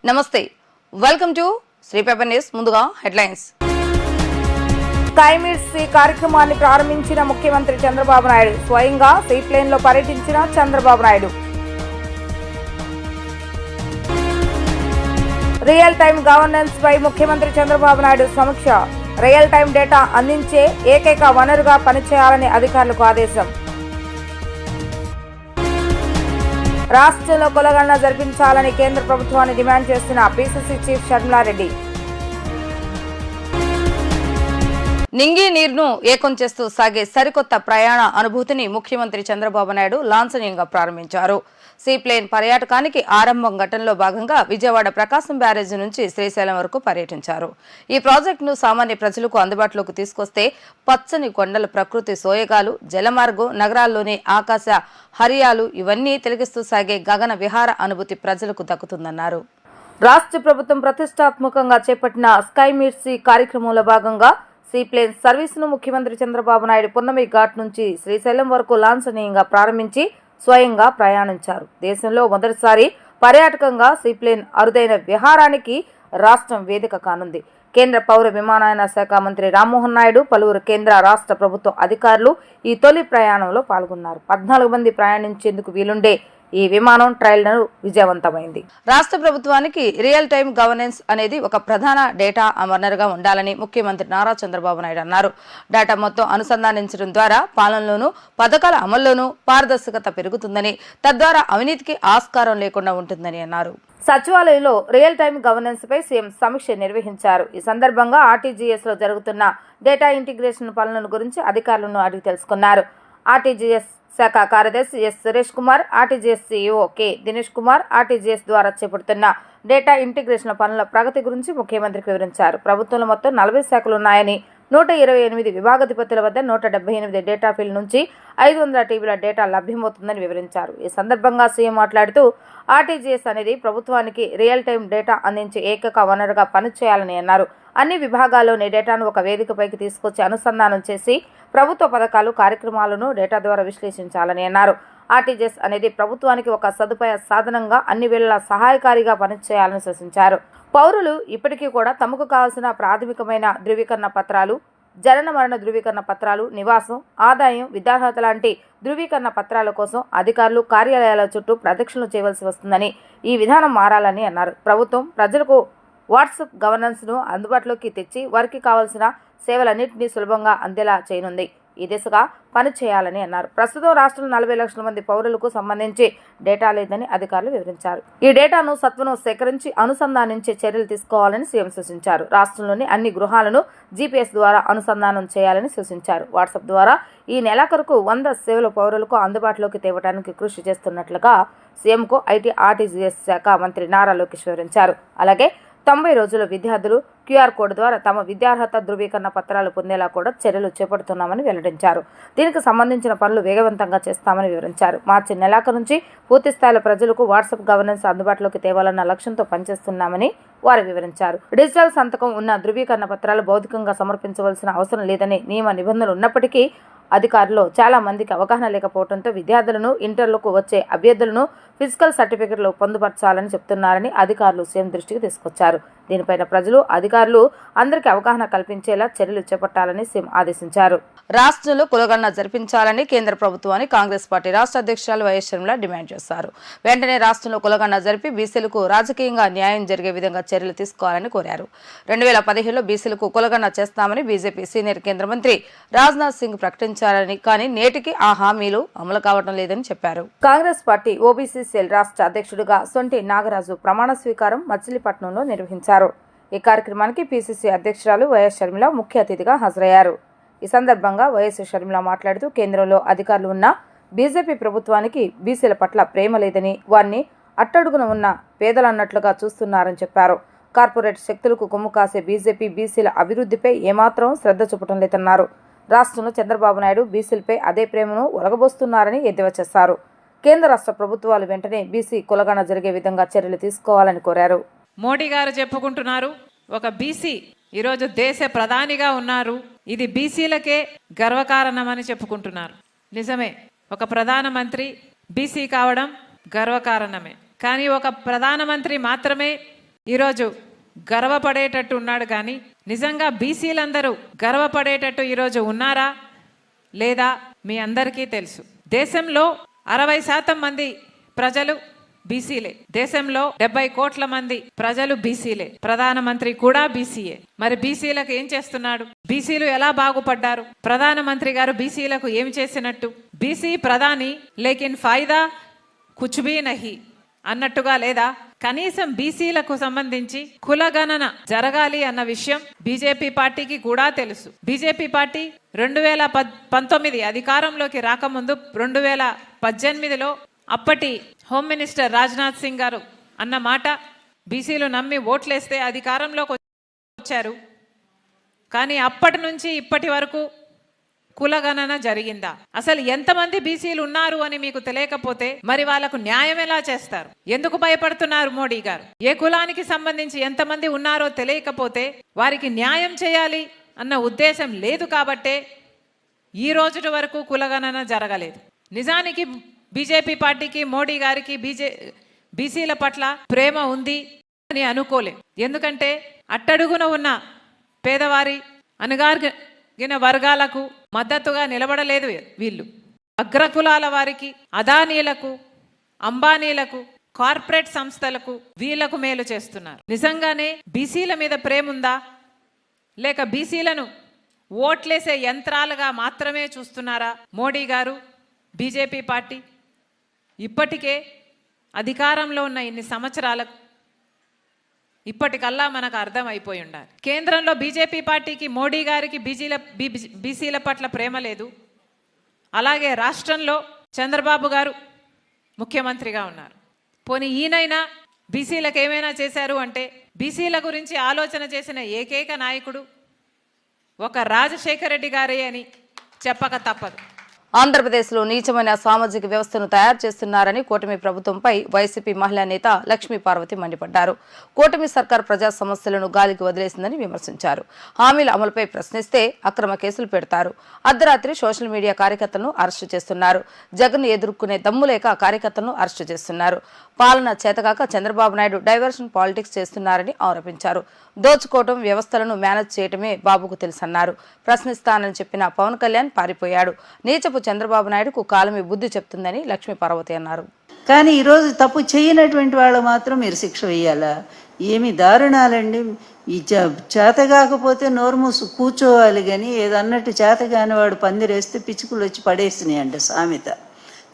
నమస్తే, welcome to Sri paper news. ముందుగా headlines. Sky meets ఈ కార్యక్రమాన్ని ప్రారంభించిన ముఖ్యమంత్రి చంద్రబాబు నాయుడు. స్వయంగా సీప్లేన్ లో పర్యటించిన Chandrababu Naidu. Real time governance పై ముఖ్యమంత్రి చంద్రబాబు నాయుడు సమీక్ష. రియల్ టైం డేటా అందించే ఏకైక వనరుగా పనిచేయాలని అధికారులకు ఆదేశం. రాష్ట్రంలో కులగణన జరిపించాలని కేంద్ర ప్రభుత్వాన్ని డిమాండ్ చేస్తున్న పీసీసీ చీఫ్ షర్మిలారెడ్డి. నింగి నీరును ఏకం చేస్తూ సాగే సరికొత్త ప్రయాణ అనుభూతిని ముఖ్యమంత్రి చంద్రబాబు నాయుడు లాంఛనీయంగా ప్రారంభించారు. సీప్లేన్ పర్యాటకానికి ఆరంభం ఘట్టంలో భాగంగా విజయవాడ ప్రకాశం బ్యారేజీ నుంచి శ్రీశైలం వరకు పర్యటించారు. ఈ ప్రాజెక్టును సామాన్య ప్రజలకు అందుబాటులోకి తీసుకొస్తే పచ్చని కొండల ప్రకృతి సోయగాలు, జలమార్గం, నగరాల్లోని ఆకాశ హరియాలు ఇవన్నీ తిలకిస్తూ సాగే గగన విహార అనుభూతి ప్రజలకు దక్కుతుందన్నారు. రాష్ట్ర ప్రభుత్వం ప్రతిష్టాత్మకంగా చేపట్టిన స్కై మీట్స్ కార్యక్రమంలో భాగంగా సీప్లేన్ సర్వీసును ముఖ్యమంత్రి చంద్రబాబు నాయుడు పున్నమి ఘాట్ నుంచి శ్రీశైలం వరకు లాంఛనీయంగా ప్రారంభించి స్వయంగా ప్రయాణించారు. దేశంలో మొదటిసారి పర్యాటకంగా సీప్లేన్ అరుదైన విహారానికి రాష్ట్రం వేదిక కానుంది. కేంద్ర పౌర విమానయాన శాఖ మంత్రి రామ్మోహన్ నాయుడు, పలువురు కేంద్ర రాష్ట్ర ప్రభుత్వ అధికారులు ఈ తొలి ప్రయాణంలో పాల్గొన్నారు. 14 మంది ప్రయాణించేందుకు వీలుండే ఈ విమానం ట్రయల్ విజయవంతమైంది. రాష్ట్ర ప్రభుత్వానికి రియల్ టైం గవర్నెన్స్ అనేది ఒక ప్రధాన డేటా వనరుగా ఉండాలని ముఖ్యమంత్రి నారా చంద్రబాబు నాయుడు అన్నారు. డేటా మొత్తం అనుసంధానించడం ద్వారా పాలనలోనూ పథకాల అమల్లోనూ పారదర్శకత పెరుగుతుందని, తద్వారా అవినీతికి ఆస్కారం లేకుండా ఉంటుందని అన్నారు. సచివాలయంలో రియల్ టైం గవర్నెన్స్ పై సీఎం సమీక్ష నిర్వహించారు. ఈ సందర్భంగా ఆర్టీజీఎస్ లో జరుగుతున్న డేటా ఇంటిగ్రేషన్ పనులను గురించి అధికారులను అడిగి తెలుసుకున్నారు. ఆర్టీజీఎస్ శాఖ కార్యదర్శి S Suresh Kumar, RTGS CEO K Dinesh Kumar RTGS ద్వారా చేపడుతున్న డేటా ఇంటిగ్రేషన్ పనుల ప్రగతి గురించి ముఖ్యమంత్రికి వివరించారు. ప్రభుత్వంలో మొత్తం 40 శాఖలున్నాయని, 128 విభాగాధిపతుల వద్ద 178 డేటా ఫీల్డ్ నుంచి 500 టీబీల డేటా లభ్యమవుతుందని వివరించారు. ఈ సందర్భంగా సీఎం మాట్లాడుతూ ఆర్టీజీఎస్ అనేది ప్రభుత్వానికి రియల్ టైం డేటా అందించే ఏకైక వనరుగా పనిచేయాలని అన్నారు. అన్ని విభాగాల్లోని డేటాను ఒక వేదికపైకి తీసుకొచ్చి అనుసంధానం చేసి ప్రభుత్వ పథకాలు, కార్యక్రమాలను డేటా ద్వారా విశ్లేషించాలని అన్నారు. ఆర్టీజీఎస్ అనేది ప్రభుత్వానికి ఒక సదుపాయ సాధనంగా అన్ని వేళలా సహాయకారిగా పనిచేయాలని సూచించారు. పౌరులు ఇప్పటికీ కూడా తమకు కావాల్సిన ప్రాథమికమైన ధృవీకరణ పత్రాలు, జనన మరణ ధృవీకరణ పత్రాలు, నివాసం, ఆదాయం, విద్యార్హత లాంటి ధృవీకరణ పత్రాల కోసం అధికారులు కార్యాలయాల చుట్టూ ప్రదక్షిణలు చేయవలసి వస్తుందని, ఈ విధానం మారాలని అన్నారు. ప్రభుత్వం ప్రజలకు వాట్సాప్ గవర్నెన్స్ను అందుబాటులోకి తెచ్చి వారికి కావాల్సిన సేవలన్నింటినీ సులభంగా అందేలా చేయనుంది. ఈ దిశగా పనిచేయాలని అన్నారు. ప్రస్తుతం రాష్ట్రంలో 40 లక్షల మంది పౌరులకు సంబంధించి డేటా లేదని అధికారులు వివరించారు. ఈ డేటాను సత్వరం సేకరించి అనుసంధానించే చర్యలు తీసుకోవాలని సీఎం సూచించారు. రాష్ట్రంలోని అన్ని గృహాలను జీపీఎస్ ద్వారా అనుసంధానం చేయాలని సూచించారు. వాట్సాప్ ద్వారా ఈ నెలాఖరుకు 100 సేవల పౌరులకు అందుబాటులోకి తేవడానికి కృషి చేస్తున్నట్లుగా సీఎంకు ఐటీ ఆర్టీజీఎస్ శాఖ మంత్రి నారా లోకేష్ వివరించారు. అలాగే 90 రోజుల విద్యార్థులు క్యూఆర్ కోడ్ ద్వారా తమ విద్యార్హత ధృవీకరణ పత్రాలు పొందేలా కూడా చర్యలు చేపడుతున్నామని వెల్లడించారు. దీనికి సంబంధించిన పనులు వేగవంతంగా చేస్తామని వివరించారు. మార్చి నెలాఖరు నుంచి పూర్తి స్థాయిలో ప్రజలకు వాట్సాప్ గవర్నెన్స్ అందుబాటులోకి తేవాలన్న లక్ష్యంతో పనిచేస్తున్నామని వారు వివరించారు. డిజిటల్ సంతకం ఉన్న ధృవీకరణ పత్రాలు భౌతికంగా సమర్పించవలసిన అవసరం లేదని నియమ నిబంధనలు ఉన్నప్పటికీ అధికారులు చాలా మందికి అవగాహన లేకపోవడంతో విద్యార్థులను, ఇంటర్లకు వచ్చే అభ్యర్థులను ఫిజికల్ సర్టిఫికెట్లు పొందుపరచాలని చెప్తున్నారని అధికారులు సీఎం దృష్టికి తీసుకొచ్చారు. దీనిపైన ప్రజలు, అధికారులు అందరికీ అవగాహన కల్పించేలా చర్యలు చేపట్టాలని సీఎం ఆదేశించారు. రాష్ట్రంలో కులగణన జరిపించాలని కేంద్ర ప్రభుత్వాన్ని కాంగ్రెస్ పార్టీ రాష్ట్ర అధ్యక్షురాలు వైఎస్ షర్మిల డిమాండ్ చేశారు. వెంటనే రాష్ట్రంలో కులగణన జరిపి బీసీలకు రాజకీయంగా న్యాయం జరిగే విధంగా చర్యలు తీసుకోవాలని కోరారు. 2015లో బీసీలకు కులగణన చేస్తామని బీజేపీ సీనియర్ కేంద్ర మంత్రి రాజ్నాథ్ సింగ్ ప్రకటించారని, కానీ నేటికి ఆ హామీలు అమలు కావడం లేదని చెప్పారు. కాంగ్రెస్ పార్టీ ఓబీసీ సెల్ రాష్ట్ర అధ్యక్షుడిగా సొంటి నాగరాజు ప్రమాణ స్వీకారం మచిలీపట్నంలో నిర్వహించారు. ఈ కార్యక్రమానికి పీసీసీ అధ్యక్షురాలు వైఎస్ షర్మిల ముఖ్య అతిథిగా హాజరయ్యారు. ఈ సందర్భంగా వైఎస్ షర్మిల మాట్లాడుతూ కేంద్రంలో అధికారులు ఉన్న బీజేపీ ప్రభుత్వానికి బీసీల పట్ల ప్రేమ లేదని, వారిని అట్టడుగున ఉన్న పేదలన్నట్లుగా చూస్తున్నారని చెప్పారు. కార్పొరేట్ శక్తులకు కొమ్ము కాసే బీజేపీ బీసీల అభివృద్ధిపై ఏమాత్రం శ్రద్ధ చూపటం లేదన్నారు. రాష్ట్రంలో చంద్రబాబు నాయుడు బీసీలపై అదే ప్రేమను ఒలగబోస్తున్నారని ఎద్దేవా చేశారు. కేంద్ర రాష్ట్ర ప్రభుత్వాలు వెంటనే బీసీ కులగణన జరిగే విధంగా చర్యలు తీసుకోవాలని కోరారు. మోడీ గారు చెప్పుకుంటున్నారు, ఒక బీసీ ఈరోజు దేశ ప్రధానిగా ఉన్నారు, ఇది బీసీలకే గర్వకారణమని చెప్పుకుంటున్నారు. నిజమే, ఒక ప్రధానమంత్రి బీసీ కావడం గర్వకారణమే. కానీ ఒక ప్రధానమంత్రి మాత్రమే ఈరోజు గర్వపడేటట్టు ఉన్నాడు. కానీ నిజంగా బీసీలందరూ గర్వపడేటట్టు ఈరోజు ఉన్నారా లేదా మీ అందరికీ తెలుసు. దేశంలో 60% మంది ప్రజలు బీసీలే. దేశంలో 70 కోట్ల మంది ప్రజలు బీసీలే. ప్రధానమంత్రి కూడా బీసీయే. మరి బీసీలకు ఏం చేస్తున్నాడు? బీసీలు ఎలా బాగుపడ్డారు? ప్రధానమంత్రి గారు బీసీలకు ఏం చేసినట్టు? బీసీ ప్రధాని లేకిన్ ఫాయిదా కుచ్ భీ నహీ అన్నట్టుగా లేదా? కనీసం బీసీలకు సంబంధించి కులగణన జరగాలి అన్న విషయం బీజేపీ పార్టీకి కూడా తెలుసు. బీజేపీ పార్టీ 2019 అధికారంలోకి రాకముందు 2018లో అప్పటి హోమ్ మినిస్టర్ రాజ్నాథ్ సింగ్ గారు అన్న మాట, బీసీలు నమ్మి ఓట్లేస్తే అధికారంలోకి వచ్చారు. కానీ అప్పటి నుంచి ఇప్పటి వరకు కులగణన జరిగిందా? అసలు ఎంతమంది బీసీలు ఉన్నారు అని మీకు తెలియకపోతే మరి వాళ్ళకు న్యాయం ఎలా చేస్తారు? ఎందుకు భయపడుతున్నారు మోడీ గారు? ఏ కులానికి సంబంధించి ఎంతమంది ఉన్నారో తెలియకపోతే వారికి న్యాయం చేయాలి అన్న ఉద్దేశం లేదు కాబట్టే ఈ రోజు వరకు కులగణన జరగలేదు. నిజానికి బీజేపీ పార్టీకి మోడీ గారికి బీసీల పట్ల ప్రేమ ఉంది అని అనుకోలేం. ఎందుకంటే అట్టడుగున ఉన్న పేదవారి అణగారిన వర్గాలకు మద్దతుగా నిలబడలేదు వీళ్ళు. అగ్రకులాల వారికి, అదానీలకు, అంబానీలకు, కార్పొరేట్ సంస్థలకు వీళ్లకు మేలు చేస్తున్నారు. నిజంగానే బీసీల మీద ప్రేమ ఉందా లేక బీసీలను ఓట్లేసే యంత్రాలుగా మాత్రమే చూస్తున్నారా మోడీ గారు, బీజేపీ పార్టీ? ఇప్పటికే అధికారంలో ఉన్న ఇన్ని సంవత్సరాలకు ఇప్పటికల్లా మనకు అర్థమైపోయి ఉండాలి. కేంద్రంలో బీజేపీ పార్టీకి, మోడీ గారికి బీసీల పట్ల ప్రేమ లేదు. అలాగే రాష్ట్రంలో చంద్రబాబు గారు ముఖ్యమంత్రిగా ఉన్నారు. పోనీ ఈయనైనా బీసీలకు ఏమైనా చేశారు అంటే, బీసీల గురించి ఆలోచన చేసిన ఏకైక నాయకుడు ఒక రాజశేఖర రెడ్డి గారే అని చెప్పక తప్పదు. ఆంధ్రప్రదేశ్లో నీచమైన సామాజిక వ్యవస్థను తయారు చేస్తున్నారని కూటమి ప్రభుత్వంపై వైసీపీ మహిళా నేత లక్ష్మీ పార్వతి మండిపడ్డారు. కూటమి సర్కార్ ప్రజా సమస్యలను గాలికి వదిలేసిందని విమర్శించారు. హామీల అమలుపై ప్రశ్నిస్తే అక్రమ కేసులు పెడతారు. అర్ధరాత్రి సోషల్ మీడియా కార్యకర్తలను అరెస్టు చేస్తున్నారు. జగన్ ఎదుర్కొనే దమ్ము లేక కార్యకర్తలను అరెస్టు చేస్తున్నారు. పాలన చేతగాక చంద్రబాబు నాయుడు డైవర్షన్ పాలిటిక్స్ చేస్తున్నారని ఆరోపించారు. దోచుకోవటం, వ్యవస్థలను మేనేజ్ చేయటమే బాబుకు తెలుసన్నారు. ప్రశ్నిస్తానని చెప్పిన పవన్ కళ్యాణ్ పారిపోయాడు. నీచపు చంద్రబాబు నాయుడుకు కాలమే బుద్ధి చెప్తుందని లక్ష్మీ పార్వతి అన్నారు. కానీ ఈరోజు తప్పు చేయనటువంటి వాళ్ళు మాత్రం మీరు శిక్ష వేయాలా? ఏమి దారుణాలండి! ఈ చేత కాకపోతే నోరుమూసు కూర్చోవాలి, కానీ ఏదన్నట్టు చేత కాని వాడు పందిరేస్తే పిచ్చుకులు వచ్చి పడేసినాయి అంట సామెత.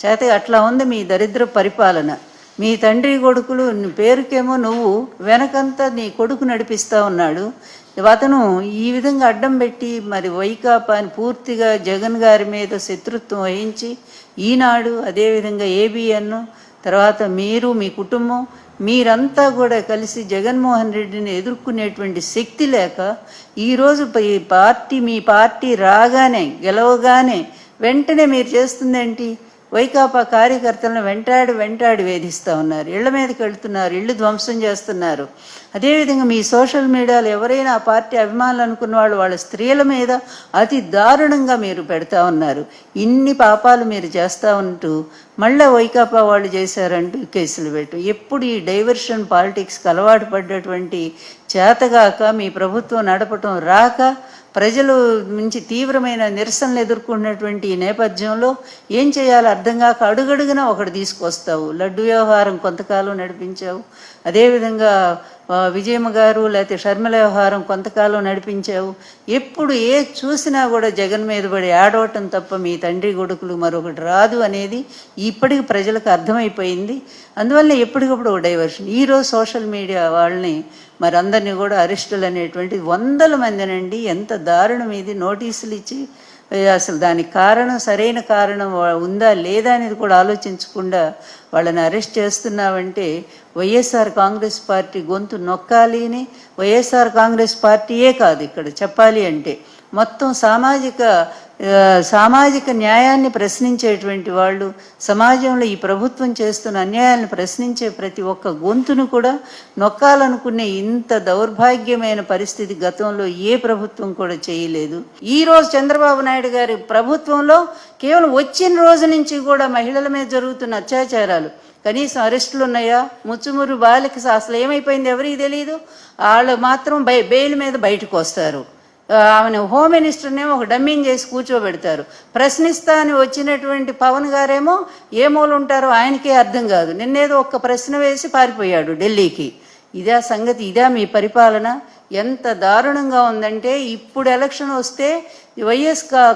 చేత అట్లా ఉంది మీ దరిద్ర పరిపాలన. మీ తండ్రి కొడుకులు పేరుకేమో నువ్వు, వెనకంతా నీ కొడుకు నడిపిస్తూ ఉన్నాడు. అతను ఈ విధంగా అడ్డం పెట్టి మరి వైకాపాని పూర్తిగా జగన్ గారి మీద శత్రుత్వం వహించి, ఈనాడు అదేవిధంగా ఏబిఎన్, తర్వాత మీరు, మీ కుటుంబం మీరంతా కూడా కలిసి జగన్మోహన్ రెడ్డిని ఎదుర్కొనేటువంటి శక్తి లేక ఈరోజు మీ పార్టీ రాగానే, గెలవగానే వెంటనే మీరు చేస్తుందేంటి? వైకాపా కార్యకర్తలను వెంటాడి వేధిస్తూ ఉన్నారు. ఇళ్ల మీదకి వెళ్తున్నారు, ఇళ్ళు ధ్వంసం చేస్తున్నారు. అదేవిధంగా మీ సోషల్ మీడియాలో ఎవరైనా ఆ పార్టీ అభిమానులు అనుకున్న వాళ్ళు వాళ్ళ స్త్రీల మీద అతి దారుణంగా మీరు పెడతా ఉన్నారు. ఇన్ని పాపాలు మీరు చేస్తూ ఉంటూ మళ్ళీ వైకాపా వాళ్ళు చేశారంటూ కేసులు పెట్టు. ఎప్పుడు ఈ డైవర్షన్ పాలిటిక్స్కి అలవాటు పడ్డటువంటి చేతగాక మీ ప్రభుత్వం నడపటం రాక ప్రజలు నుంచి తీవ్రమైన నిరసనలు ఎదుర్కొన్నటువంటి ఈ నేపథ్యంలో ఏం చేయాలో అర్థం కాక అడుగడుగునా ఒకటి తీసుకొస్తావు. లడ్డు వ్యవహారం కొంతకాలం నడిపించావు, అదేవిధంగా విజయమ్మ గారు లేకపోతే షర్మిల వ్యవహారం కొంతకాలం నడిపించావు. ఎప్పుడు చూసినా కూడా జగన్ మీద పడి ఆడవటం తప్ప మీ తండ్రి కొడుకులు మరొకటి రాదు అనేది ఇప్పటికి ప్రజలకు అర్థమైపోయింది. అందువల్ల ఎప్పటికప్పుడు ఒక డైవర్షన్. ఈరోజు సోషల్ మీడియా వాళ్ళని మరి అందరినీ కూడా అరెస్టులు అనేటువంటి 100 మందినండి. ఎంత దారుణం ఇది! నోటీసులు ఇచ్చి అసలు దానికి కారణం, సరైన కారణం ఉందా లేదా అనేది కూడా ఆలోచించకుండా వాళ్ళని అరెస్ట్ చేస్తున్నావంటే వైఎస్ఆర్ కాంగ్రెస్ పార్టీ గొంతు నొక్కాలి అని, వైఎస్ఆర్ కాంగ్రెస్ పార్టీయే కాదు ఇక్కడ చెప్పాలి అంటే మొత్తం సామాజిక న్యాయాన్ని ప్రశ్నించేటువంటి వాళ్ళు, సమాజంలో ఈ ప్రభుత్వం చేస్తున్న అన్యాయాలను ప్రశ్నించే ప్రతి ఒక్క గొంతును కూడా నొక్కాలనుకునే ఇంత దౌర్భాగ్యమైన పరిస్థితి గతంలో ఏ ప్రభుత్వం కూడా చేయలేదు. ఈరోజు చంద్రబాబు నాయుడు గారి ప్రభుత్వంలో కేవలం వచ్చిన రోజు నుంచి కూడా మహిళల మీద జరుగుతున్న అత్యాచారాలు, కనీసం అరెస్టులు ఉన్నాయా? ముచ్చుమురు బాలిక అసలు ఏమైపోయింది ఎవరికి తెలియదు. వాళ్ళు మాత్రం బెయిల్ మీద బయటకు వస్తారు. ఆమెను హోమ్ మినిస్టర్నేమో ఒక డమ్మింగ్ చేసి కూర్చోబెడతారు. ప్రశ్నిస్తా అని వచ్చినటువంటి పవన్ గారేమో ఏ మూల ఉంటారో ఆయనకే అర్థం కాదు. నిన్నేదో ఒక్క ప్రశ్న వేసి పారిపోయాడు ఢిల్లీకి. ఇదా సంగతి? ఇదా మీ పరిపాలన? ఎంత దారుణంగా ఉందంటే ఇప్పుడు ఎలక్షన్ వస్తే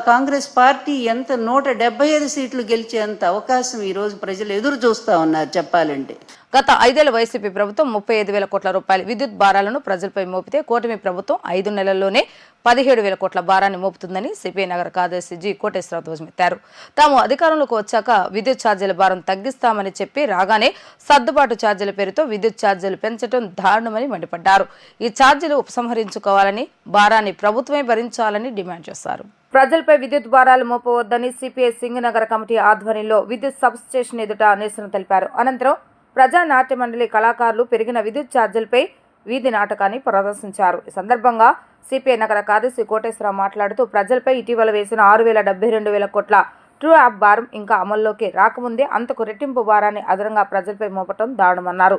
కాంగ్రెస్ పార్టీ ఎంత 175 సీట్లు గెలిచేంత అవకాశం ఈరోజు ప్రజలు ఎదురు చూస్తూ ఉన్నారు చెప్పాలంటే. గత 5 ఏళ్ల వైసీపీ ప్రభుత్వం 35,000 కోట్ల రూపాయల విద్యుత్ భారాలను ప్రజలపై మోపితే కూటమి ప్రభుత్వం 5 నెలల్లోనే 17,000 కోట్ల భారాన్ని మోపుతుందని సిపిఐ నగర కార్యదర్శి జి కోటేశ్వరరావు ధ్వజమెత్తారు. తాము అధికారంలోకి వచ్చాక విద్యుత్ ఛార్జీల భారం తగ్గిస్తామని చెప్పి రాగానే సర్దుబాటు ఛార్జీల పేరుతో విద్యుత్ ఛార్జీలు పెంచడం దారుణమని మండిపడ్డారు. ఈ ఛార్జీలు ఉపసంహరించుకోవాలని, భారాన్ని ప్రభుత్వమే భరించాలని డిమాండ్ చేశారు. ప్రజలపై విద్యుత్ భారాలు మోపవద్దని సిపిఐ సింగనగర్ కమిటీ ఆధ్వర్యంలో విద్యుత్ సబ్ స్టేషన్ ఎదుట నిరసన తెలిపారు. అనంతరం ప్రజా నాట్య మండలి కళాకారులు పెరిగిన విద్యుత్ ఛార్జీలపై వీధి నాటకాన్ని ప్రదర్శించారు. ఈ సందర్భంగా సిపిఐ నగర కార్యదర్శి కోటేశ్వరరావు మాట్లాడుతూ ప్రజలపై ఇటీవల వేసిన 6,72,000 కోట్ల ట్రూ యాప్ భారం ఇంకా అమల్లోకి రాకముందే అంతకు రెట్టింపు భారాన్ని అదనంగా ప్రజలపై మోపటం దారుణమన్నారు.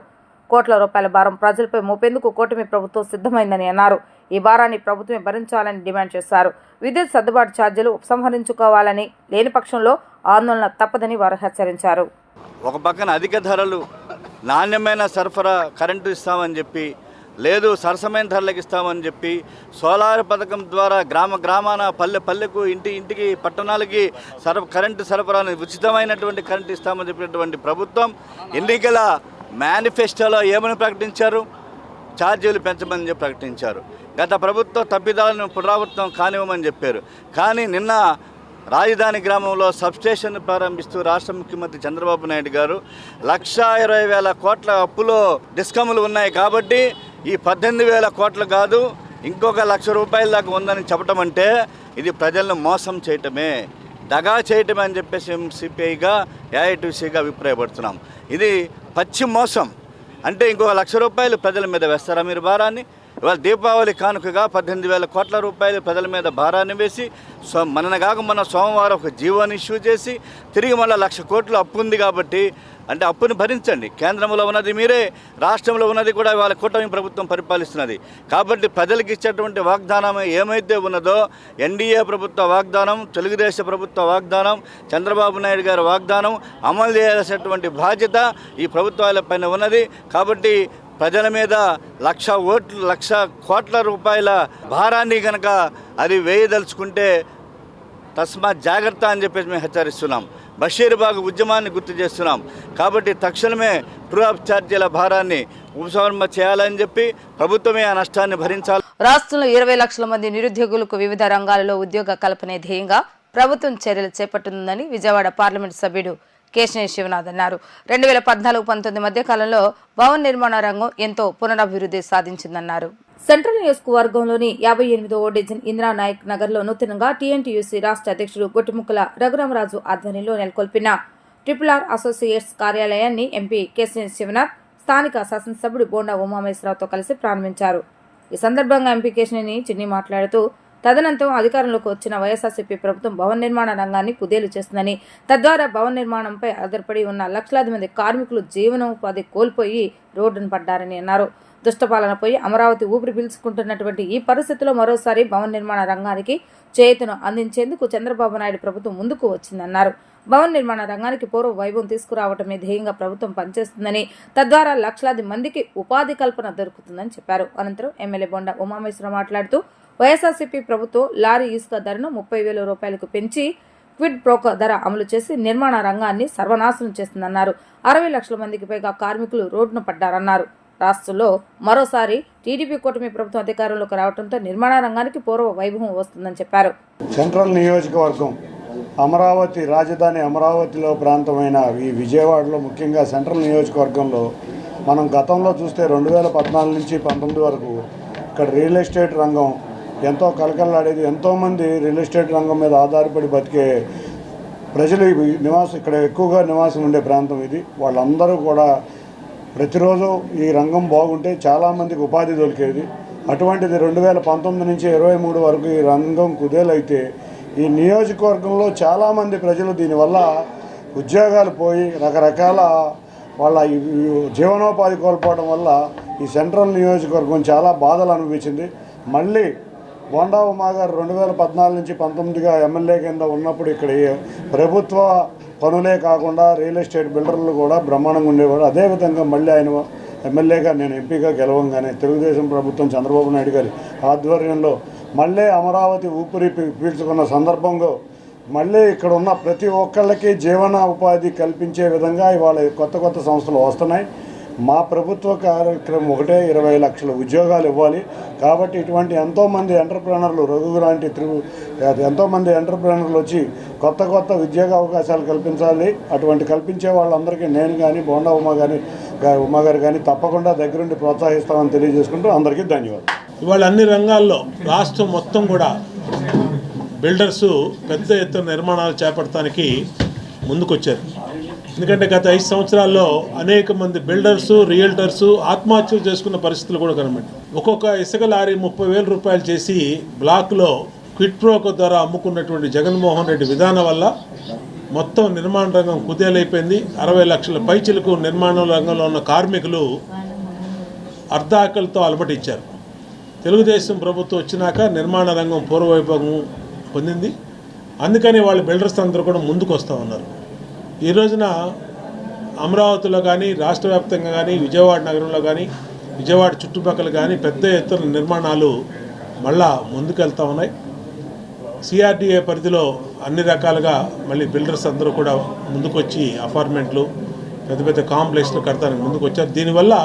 కోట్ల రూపాయల భారం ప్రజలపై మోపేందుకు కూటమి ప్రభుత్వం సిద్ధమైందని అన్నారు. ఈ భారాన్ని ప్రభుత్వమే భరించాలని డిమాండ్ చేశారు. విద్యుత్ సర్దుబాటు ఛార్జీలు ఉపసంహరించుకోవాలని, లేని పక్షంలో ఆందోళన తప్పదని వారు హెచ్చరించారు. ఒక పక్కన అధిక ధరలు, నాణ్యమైన సరఫరా కరెంటు ఇస్తామని చెప్పి, లేదు సరసమైన ధరలకు ఇస్తామని చెప్పి, సోలార్ పథకం ద్వారా గ్రామాన పల్లెకు ఇంటికి పట్టణాలకి కరెంటు సరఫరాను ఉచితమైనటువంటి కరెంటు ఇస్తామని చెప్పినటువంటి ప్రభుత్వం ఎన్నికల మేనిఫెస్టోలో ఏమని ప్రకటించారు? ఛార్జీలు పెంచమని చెప్పి ప్రకటించారు. గత ప్రభుత్వం తప్పిదాలను పునరావృతం కానివ్వమని చెప్పారు. కానీ నిన్న రాజధాని గ్రామంలో సబ్స్టేషన్ ప్రారంభిస్తూ రాష్ట్ర ముఖ్యమంత్రి చంద్రబాబు నాయుడు గారు 1,20,000 కోట్ల అప్పులో డిస్కమ్లు ఉన్నాయి కాబట్టి ఈ 18,000 కోట్లు కాదు ఇంకొక 1,00,000 రూపాయల దాకా ఉందని చెప్పటం అంటే ఇది ప్రజలను మోసం చేయటమే, దగా చేయటమే అని చెప్పేసి సిపిఐగా ఏఐటీసీగా అభిప్రాయపడుతున్నాం. ఇది పచ్చి మోసం. అంటే ఇంకొక 1,00,000 రూపాయలు ప్రజల మీద వేస్తారా మీరు భారాన్ని? ఇవాళ దీపావళి కానుకగా 18,000 కోట్ల రూపాయలు ప్రజల మీద భారాన్ని వేసి మన సోమవారం ఒక జీవోని ఇష్యూ చేసి తిరిగి మళ్ళీ 1,00,000 కోట్లు అప్పు ఉంది కాబట్టి అంటే అప్పుని భరించండి. కేంద్రంలో ఉన్నది మీరే, రాష్ట్రంలో ఉన్నది కూడా వాళ్ళ కూటమి ప్రభుత్వం పరిపాలిస్తున్నది. కాబట్టి ప్రజలకు ఇచ్చేటువంటి వాగ్దానం ఏమైతే ఉన్నదో ఎన్డీఏ ప్రభుత్వ వాగ్దానం, తెలుగుదేశం ప్రభుత్వ వాగ్దానం, చంద్రబాబు నాయుడు గారి వాగ్దానం అమలు చేయాల్సినటువంటి బాధ్యత ఈ ప్రభుత్వాలపైన ఉన్నది. కాబట్టి ప్రజల మీద 1,00,000 కోట్ల రూపాయల భారాన్ని కనుక అది వేయదలుచుకుంటే తస్మాత్ జాగ్రత్త అని చెప్పేసి మేము హెచ్చరిస్తున్నాం. బషీర్బాగ్ ఉద్యమాన్ని గుర్తు చేస్తున్నాం. కాబట్టి తక్షణమే ట్రూ యాప్ ఛార్జీల భారాన్ని ఉపసంహరణ చేయాలని చెప్పి ప్రభుత్వమే ఆ నష్టాన్ని భరించాలి. రాష్ట్రంలో 20 లక్షల మంది నిరుద్యోగులకు వివిధ రంగాలలో ఉద్యోగ కల్పనే ధ్యేయంగా ప్రభుత్వం చర్యలు చేపట్టిందని విజయవాడ పార్లమెంటు సభ్యుడు కేశినేని శివనాథ్ అన్నారు. 2014-19 మధ్య కాలంలో భవన నిర్మాణ రంగం ఎంతో పునరభివృద్ధి సాధించిందన్నారు. సెంట్రల్ నియోజకవర్గంలోని 58వ డివిజన్ ఇందిరానాయక్ నగర్లో నూతనంగా టీఎన్టీయూసీ రాష్ట్ర అధ్యక్షుడు గొట్టిముక్కల రఘురామరాజు ఆధ్వర్యంలో నెలకొల్పిన RRR అసోసియేట్స్ కార్యాలయాన్ని ఎంపీ కేశినేని శివనాథ్ స్థానిక శాసనసభ్యుడు బోండా ఉమామహేశ్వరరావుతో కలిసి ప్రారంభించారు. ఈ సందర్భంగా ఎంపీ కేశినేని చిన్ని మాట్లాడుతూ తదనంతరం అధికారంలోకి వచ్చిన వైఎస్ఆర్సీపీ ప్రభుత్వం భవన నిర్మాణ రంగాన్ని కుదేలు చేస్తుందని, తద్వారా భవన నిర్మాణంపై ఆధారపడి ఉన్న లక్షలాది మంది కార్మికులు జీవనోపాధి కోల్పోయి రోడ్డును పడ్డారని అన్నారు. దుష్టపాలన పోయి అమరావతి ఊపిరి పీల్చుకుంటున్నటువంటి ఈ పరిస్థితుల్లో మరోసారి భవన నిర్మాణ రంగానికి చేతును అందించేందుకు చంద్రబాబు నాయుడు ప్రభుత్వం ముందుకు వచ్చిందన్నారు. భవన నిర్మాణ రంగానికి పూర్వ వైభవం తీసుకురావటమే ధ్యేయంగా ప్రభుత్వం పనిచేస్తుందని, తద్వారా లక్షలాది మందికి ఉపాధి కల్పన దొరుకుతుందని చెప్పారు. అనంతరం ఎమ్మెల్యే బొండా ఉమామహేశ్వరరావు మాట్లాడుతూ వైఎస్ఆర్సీపీ ప్రభుత్వం లారీ ఇసుక ధరను 30,000 రూపాయలకు పెంచి క్విడ్ ప్రోకో ధర అమలు చేసి నిర్మాణ రంగాన్ని సర్వనాశనం చేస్తుందన్నారు. 60 లక్షల మందికి పైగా కార్మికులు రోడ్డున పడ్డారన్నారు. రాష్ట్రంలో మరోసారి టీడీపీ కూటమి ప్రభుత్వం అధికారంలోకి రావడంతో నిర్మాణ రంగానికి పూర్వ వైభవం వస్తుందని చెప్పారు. సెంట్రల్ నియోజకవర్గం అమరావతి, రాజధాని అమరావతిలో ప్రాంతమైన ఈ విజయవాడలో ముఖ్యంగా సెంట్రల్ నియోజకవర్గంలో మనం గతంలో చూస్తే 2014 నుంచి 19 వరకు ఇక్కడ రియల్ ఎస్టేట్ రంగం ఎంతో కలకలలాడేది. ఎంతోమంది రియల్ ఎస్టేట్ రంగం మీద ఆధారపడి బతికే ప్రజలు ఇక్కడ ఎక్కువగా నివాసం ఉండే ప్రాంతం ఇది. వాళ్ళందరూ కూడా ప్రతిరోజు ఈ రంగం బాగుంటే చాలామందికి ఉపాధి దొరికేది. అటువంటిది 2019 నుంచి 23 వరకు ఈ రంగం కుదేలైతే ఈ నియోజకవర్గంలో చాలామంది ప్రజలు దీనివల్ల ఉద్యోగాలు పోయి రకరకాల వాళ్ళ జీవనోపాధి కోల్పోవడం వల్ల ఈ సెంట్రల్ నియోజకవర్గం చాలా బాధలు అనిపించింది. మళ్ళీ బోండా ఉమా గారు 2014 నుంచి 19గా ఎమ్మెల్యే కింద ఉన్నప్పుడు ఇక్కడ ప్రభుత్వ పనులే కాకుండా రియల్ ఎస్టేట్ బిల్డర్లు కూడా బ్రహ్మాండంగా ఉండేవాడు. అదేవిధంగా మళ్ళీ ఆయన ఎమ్మెల్యేగా నేను ఎంపీగా గెలవంగానే తెలుగుదేశం ప్రభుత్వం చంద్రబాబు నాయుడు గారి ఆధ్వర్యంలో మళ్ళీ అమరావతి ఊపిరి పీల్చుకున్న సందర్భంగా మళ్ళీ ఇక్కడ ఉన్న ప్రతి ఒక్కళ్ళకి జీవన ఉపాధి కల్పించే విధంగా ఇవాళ కొత్త సంస్థలు వస్తున్నాయి. మా ప్రభుత్వ కార్యక్రమం ఒకటే 20 లక్షల ఉద్యోగాలు ఇవ్వాలి. కాబట్టి ఇటువంటి ఎంతోమంది ఎంటర్ప్రెనర్లు రఘు లాంటి ఎంతోమంది ఎంటర్ప్రెనర్లు వచ్చి కొత్త ఉద్యోగ అవకాశాలు కల్పించాలి. అటువంటి కల్పించే వాళ్ళందరికీ నేను కానీ బోండా ఉమా గారు కానీ తప్పకుండా దగ్గరుండి ప్రోత్సహిస్తామని తెలియజేసుకుంటూ అందరికీ ధన్యవాదాలు. ఇవాళ అన్ని రంగాల్లో రాష్ట్రం మొత్తం కూడా బిల్డర్సు పెద్ద ఎత్తున నిర్మాణాలు చేపట్టడానికి ముందుకొచ్చారు. ఎందుకంటే గత 5 సంవత్సరాల్లో అనేక మంది బిల్డర్సు రియల్టర్సు ఆత్మహత్యలు చేసుకున్న పరిస్థితులు కూడా కనబడి ఒక్కొక్క ఇసుక లారీ 30,000 రూపాయలు చేసి బ్లాక్లో క్విట్ ప్రోకో ద్వారా అమ్ముకున్నటువంటి జగన్మోహన్ రెడ్డి విధానం వల్ల మొత్తం నిర్మాణ రంగం కుదేలైపోయింది. 60 లక్షల పైచిలకు నిర్మాణ రంగంలో ఉన్న కార్మికులు అర్ధాకలతో అలమటించారు. తెలుగుదేశం ప్రభుత్వం వచ్చినాక నిర్మాణ రంగం పూర్వవైభవం పొందింది. అందుకని వాళ్ళు బిల్డర్స్ అందరూ కూడా ముందుకు వస్తూ ఉన్నారు. ఈ రోజున అమరావతిలో కానీ రాష్ట్ర వ్యాప్తంగా కానీ విజయవాడ నగరంలో కానీ విజయవాడ చుట్టుపక్కల కానీ పెద్ద ఎత్తున నిర్మాణాలు మళ్ళా ముందుకెళ్తూ ఉన్నాయి. సిఆర్డీఏ పరిధిలో అన్ని రకాలుగా మళ్ళీ బిల్డర్స్ అందరూ కూడా ముందుకొచ్చి అపార్ట్మెంట్లు పెద్ద కాంప్లెక్స్లు కడతానికి ముందుకు వచ్చారు. దీనివల్ల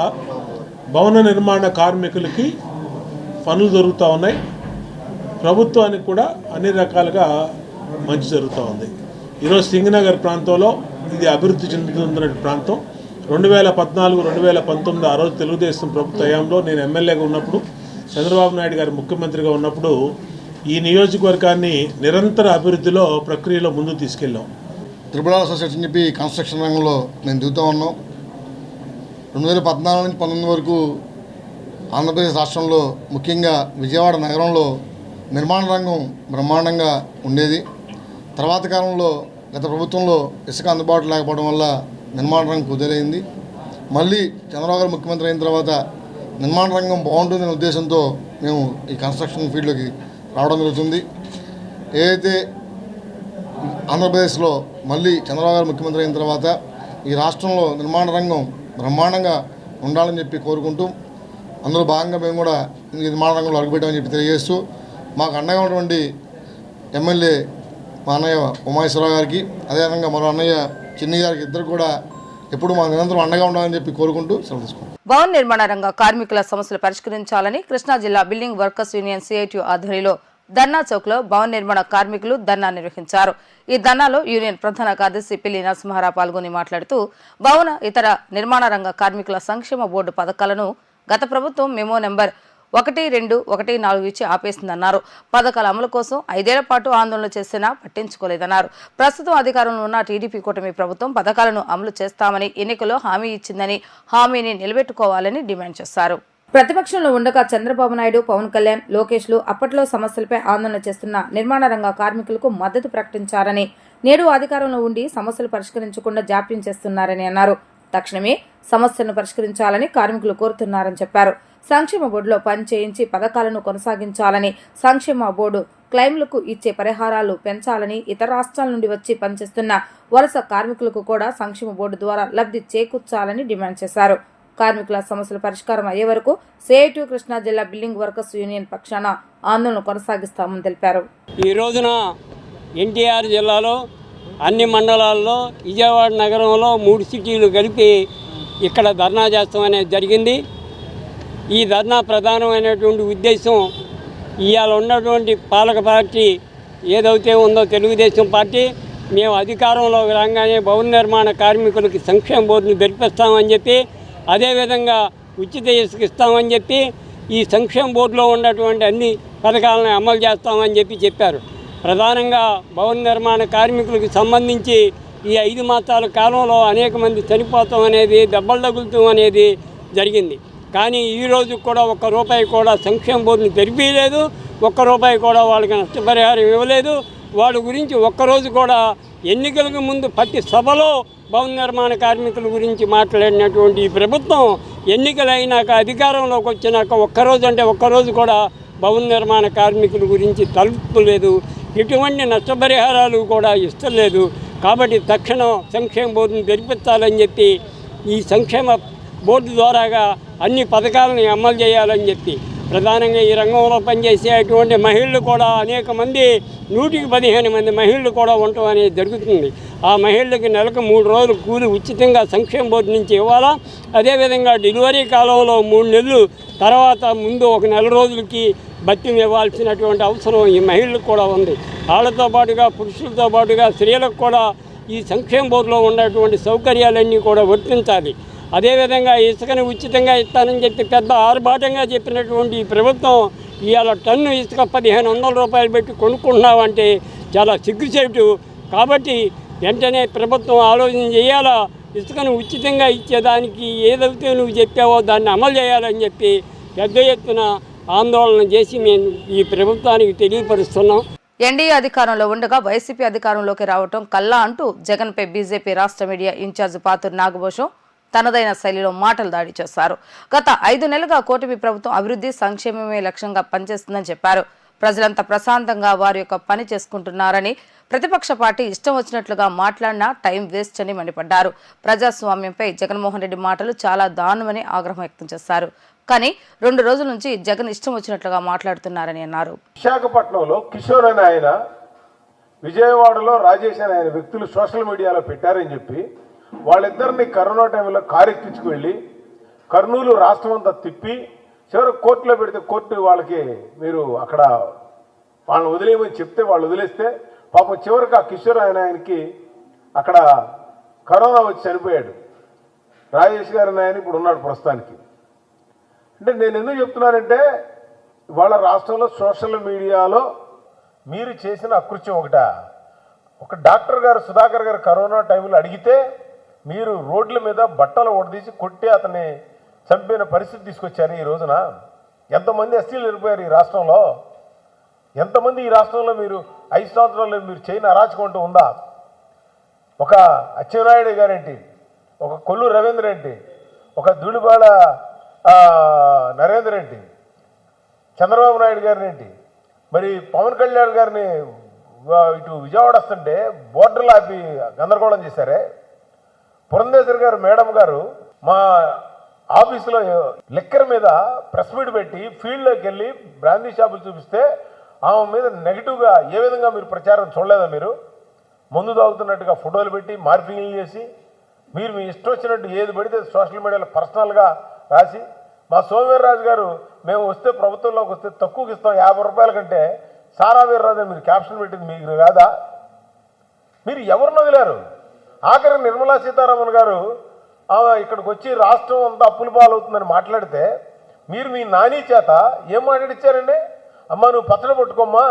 భవన నిర్మాణ కార్మికులకి పనులు దొరుకుతూ ఉన్నాయి. ప్రభుత్వానికి కూడా అన్ని రకాలుగా మంచి జరుగుతూ ఉంది. ఈరోజు సింగనగర్ ప్రాంతంలో ఇది అభివృద్ధి చెందుతున్న ప్రాంతం. 2014-2019 ఆ రోజు తెలుగుదేశం ప్రభుత్వ హయాంలో నేను ఎమ్మెల్యేగా ఉన్నప్పుడు చంద్రబాబు నాయుడు గారు ముఖ్యమంత్రిగా ఉన్నప్పుడు ఈ నియోజకవర్గాన్ని నిరంతర అభివృద్ధిలో ప్రక్రియలో ముందుకు తీసుకెళ్ళాం. త్రిపుర అసోసియేషన్ చెప్పి కన్స్ట్రక్షన్ రంగంలో మేము దిగుతూ ఉన్నాం. 2014 నుంచి 19 వరకు ఆంధ్రప్రదేశ్ రాష్ట్రంలో ముఖ్యంగా విజయవాడ నగరంలో నిర్మాణ రంగం బ్రహ్మాండంగా ఉండేది. తర్వాత కాలంలో గత ప్రభుత్వంలో ఇసుక అందుబాటు లేకపోవడం వల్ల నిర్మాణ రంగం కుదేలైంది. మళ్ళీ చంద్రబాబు గారు ముఖ్యమంత్రి అయిన తర్వాత నిర్మాణ రంగం బాగుంటుందనే ఉద్దేశంతో మేము ఈ కన్స్ట్రక్షన్ ఫీల్డ్లోకి రావడం జరుగుతుంది. ఏదైతే ఆంధ్రప్రదేశ్లో మళ్ళీ చంద్రబాబు గారు ముఖ్యమంత్రి అయిన తర్వాత ఈ రాష్ట్రంలో నిర్మాణ రంగం బ్రహ్మాండంగా ఉండాలని చెప్పి కోరుకుంటూ అందులో భాగంగా మేము కూడా నిర్మాణ రంగంలో అడుగుపెట్టామని చెప్పి తెలియజేస్తూ మాకు అండగా ఉన్నటువంటి ఎమ్మెల్యే మా అన్నయ్య ఉమాశ్వరరావు గారికి అదేవిధంగా మరో అన్నయ్య చిన్ని గారికి ఇద్దరు కూడా ఎప్పుడు మా నిరంతరం అండగా ఉండాలని చెప్పి కోరుకుంటూ సెలవు తీసుకుంటాం. భవన నిర్మాణ రంగ కార్మికుల సమస్యలు పరిష్కరించాలని కృష్ణా జిల్లా బిల్డింగ్ వర్కర్స్ యూనియన్ సిఐటియు ఆధ్వర్యంలో ధర్నా చౌక్ లో భవన నిర్మాణ కార్మికులు ధర్నా నిర్వహించారు. ఈ ధర్నాలో యూనియన్ ప్రధాన కార్యదర్శి పిల్లి నరసింహారావు పాల్గొని మాట్లాడుతూ భవన ఇతర నిర్మాణ రంగ కార్మికుల సంక్షేమ బోర్డు పథకాలను గత ప్రభుత్వం మెమో నెంబర్ 1214 ఇచ్చి ఆపేసిందన్నారు. పథకాల అమలు కోసం 5 ఏళ్ల పాటు ఆందోళన చేసినా పట్టించుకోలేదన్నారు. ప్రస్తుతం అధికారంలో ఉన్న టీడీపీ కూటమి ప్రభుత్వం పథకాలను అమలు చేస్తామని ఎన్నికల్లో హామీ ఇచ్చిందని హామీని నిలబెట్టుకోవాలని డిమాండ్ చేశారు. ప్రతిపక్షంలో ఉండగా చంద్రబాబు నాయుడు, పవన్ కళ్యాణ్, లోకేష్లు అప్పట్లో సమస్యలపై ఆందోళన చేస్తున్న నిర్మాణ రంగ కార్మికులకు మద్దతు ప్రకటించారని, నేడు అధికారంలో ఉండి సమస్యలు పరిష్కరించకుండా జాప్యం చేస్తున్నారని అన్నారు. తక్షణమే సమస్యలను పరిష్కరించాలని కార్మికులు కోరుతున్నారని చెప్పారు. సంక్షేమ బోర్డులో పని చేయించి పథకాలను కొనసాగించాలని, సంక్షేమ బోర్డు క్లెయిమ్లకు ఇచ్చే పరిహారాలు పెంచాలని, ఇతర రాష్ట్రాల నుండి వచ్చి పనిచేస్తున్న వలస కార్మికులకు కూడా సంక్షేమ బోర్డు ద్వారా లబ్ధి చేకూర్చాలని డిమాండ్ చేశారు. కార్మికుల సమస్యల పరిష్కారం అయ్యే వరకు సిఐటియు కృష్ణా జిల్లా బిల్డింగ్ వర్కర్స్ యూనియన్ పక్షాన ఆందోళన కొనసాగిస్తామని తెలిపారు. ఈ రోజున ఎన్టీఆర్ జిల్లాలో అన్ని మండలాల్లో విజయవాడ నగరంలో 3 సిటీలు కలిపి ఇక్కడ ధర్నా చేస్తాం అనేది జరిగింది. ఈ ధర్నా ప్రధానమైనటువంటి ఉద్దేశం ఇవాళ ఉన్నటువంటి పాలక పార్టీ ఏదైతే ఉందో తెలుగుదేశం పార్టీ, మేము అధికారంలోకి రాగానే భవన నిర్మాణ కార్మికులకి సంక్షేమ బోర్డును తెరిపిస్తామని చెప్పి, అదేవిధంగా ఉచిత ఇసుక ఇస్తామని చెప్పి, ఈ సంక్షేమ బోర్డులో ఉన్నటువంటి అన్ని పథకాలను అమలు చేస్తామని చెప్పారు. ప్రధానంగా భవన నిర్మాణ కార్మికులకు సంబంధించి ఈ 5 మాసాల కాలంలో అనేక మంది చనిపోతాం అనేది, దెబ్బలు తగులుతాం అనేది జరిగింది. కానీ ఈరోజు కూడా ₹1 కూడా సంక్షేమ బోర్డుని తెరిపిలేదు, ₹1 కూడా వాళ్ళకి నష్టపరిహారం ఇవ్వలేదు. వాళ్ళ గురించి ఒక్కరోజు కూడా ఎన్నికలకు ముందు ప్రతి సభలో భవన నిర్మాణ కార్మికుల గురించి మాట్లాడినటువంటి ఈ ప్రభుత్వం ఎన్నికలైనాక అధికారంలోకి వచ్చినాక ఒక్కరోజు కూడా భవన నిర్మాణ కార్మికుల గురించి తలుపులేదు, ఎటువంటి నష్టపరిహారాలు కూడా ఇస్తలేదు. కాబట్టి తక్షణం సంక్షేమ బోర్డును తెరిపించాలని చెప్పి ఈ సంక్షేమ బోర్డు ద్వారాగా అన్ని పథకాలను అమలు చేయాలని చెప్పి ప్రధానంగా ఈ రంగంలో పనిచేసేటువంటి మహిళలు కూడా అనేక మంది 115 మంది మహిళలు కూడా ఉండటం అనేది జరుగుతుంది. ఆ మహిళలకి నెలకు 3 రోజులు కూలి ఉచితంగా సంక్షేమ బోర్డు నుంచి ఇవ్వాలా. అదేవిధంగా డెలివరీ కాలంలో 3 నెలలు తర్వాత ముందు 1 నెల రోజులకి భత్యం ఇవ్వాల్సినటువంటి అవసరం ఈ మహిళలకు కూడా ఉంది. వాళ్ళతో పాటుగా పురుషులతో పాటుగా స్త్రీలకు కూడా ఈ సంక్షేమ బోర్డులో ఉన్నటువంటి సౌకర్యాలన్నీ కూడా వర్తించాలి. అదేవిధంగా ఇసుకని ఉచితంగా ఇస్తానని చెప్పి పెద్ద ఆర్భాటంగా చెప్పినటువంటి ఈ ప్రభుత్వం ఇవాళ టన్ను ఇసుక 1500 రూపాయలు పెట్టి కొనుక్కుంటున్నామంటే చాలా సిగ్గుచేటు. కాబట్టి వెంటనే ప్రభుత్వం ఆలోచన చేయాలా, ఇసుకను ఉచితంగా ఇచ్చేదానికి ఏదైతే నువ్వు చెప్పావో దాన్ని అమలు చేయాలని చెప్పి పెద్ద ఎత్తున ఆందోళన చేసి మేము ఈ ప్రభుత్వానికి తెలియపరుస్తున్నాం. ఎన్డీఏ అధికారంలో ఉండగా వైసీపీ అధికారంలోకి రావటం కల్లా అంటూ జగన్పై బీజేపీ రాష్ట్ర మీడియా ఇన్ఛార్జ్ పాతూరు నాగభూషణం తనదైన శైలిలో మాటలు దాడి చేశారు. గత 5 నెలలుగా కూటమి ప్రభుత్వం అభివృద్ధి సంక్షేమమే లక్ష్యంగా పనిచేస్తుందని చెప్పారు. ప్రజలంతా ప్రశాంతంగా వారి యొక్క పని చేసుకుంటున్నారని, ప్రతిపక్ష పార్టీ ఇష్టం వచ్చినట్లుగా మాట్లాడినా టైం వేస్ట్ అని మండిపడ్డారు. ప్రజాస్వామ్యంపై జగన్మోహన్ రెడ్డి మాటలు చాలా దారుణమని ఆగ్రహం వ్యక్తం చేశారు. కానీ 2 రోజుల నుంచి జగన్ ఇష్టం వచ్చినట్లుగా మాట్లాడుతున్నారని అన్నారు. విశాఖపట్నంలో కిషోర్ అనే ఆయన, విజయవాడలో రాజేష్ అనే ఆయన వ్యక్తులు సోషల్ మీడియాలో పెట్టారని చెప్పి వాళ్ళిద్దరిని కరోనా టైంలో కారు ఎక్కించుకు వెళ్ళి కర్నూలు రాష్ట్రం అంతా తిప్పి చివరి కోర్టులో పెడితే కోర్టు వాళ్ళకి మీరు అక్కడ వాళ్ళని వదిలేయమని చెప్తే వాళ్ళు వదిలేస్తే పాపం చివరికి ఆ కిషోర్ ఆయనకి అక్కడ కరోనా వచ్చి చనిపోయాడు. రాజేష్ గారు ఆయన ఇప్పుడు ఉన్నాడు ప్రస్తుతానికి. అంటే నేను ఎందుకు చెప్తున్నానంటే ఇవాళ రాష్ట్రంలో సోషల్ మీడియాలో మీరు చేసిన అకృత్యం ఒక డాక్టర్ గారు సుధాకర్ గారు కరోనా టైంలో అడిగితే మీరు రోడ్ల మీద బట్టలు ఒడదీసి కొట్టి అతన్ని చంపిన పరిస్థితి తీసుకొచ్చారు. ఈ రోజున ఎంతమంది ఎస్టీలు వెళ్ళిపోయారు ఈ రాష్ట్రంలో? ఎంతమంది ఈ రాష్ట్రంలో మీరు 5 సంవత్సరాల్లో మీరు చేయని అరాచకం అంటూ ఉందా? ఒక అచ్చెన్నాయుడు గారేంటి, ఒక కొల్లు రవీంద్ర ఏంటి, ఒక ధూళిపాడ నరేంద్ర ఏంటి, చంద్రబాబు నాయుడు గారిని ఏంటి, మరి పవన్ కళ్యాణ్ గారిని ఇటు విజయవాడ వస్తుంటే బోర్డర్లు ఆపి గందరగోళం చేశారే. పురంధేశ్వరి గారు మేడం గారు మా ఆఫీసులో లెక్కర్ మీద ప్రెస్ మీట్ పెట్టి ఫీల్డ్లోకి వెళ్ళి బ్రాందీ షాపులు చూపిస్తే ఆమె మీద నెగిటివ్గా ఏ విధంగా మీరు ప్రచారం చూడలేదా? మీరు మందు తాగుతున్నట్టుగా ఫోటోలు పెట్టి మార్పింగ్లు చేసి మీరు మీ ఇష్టం వచ్చినట్టు ఏది పడితే సోషల్ మీడియాలో పర్సనల్గా రాసి మా సోమవీర్రాజు గారు మేము వస్తే ప్రభుత్వంలోకి వస్తే తక్కువకి ఇస్తాం 50 రూపాయల కంటే సారా వీర్రాజు అని మీరు క్యాప్షన్ పెట్టింది మీకు కాదా? మీరు ఎవరిని వదిలారు? ఆఖరి నిర్మలా సీతారామన్ గారు ఇక్కడికి వచ్చి రాష్ట్రం అంతా అప్పుల పాలవుతుందని మాట్లాడితే మీరు మీ నాని చేత ఏం మాట్లాడిచ్చారండి? అమ్మ నువ్వు పచ్చడి పట్టుకోమ్మా,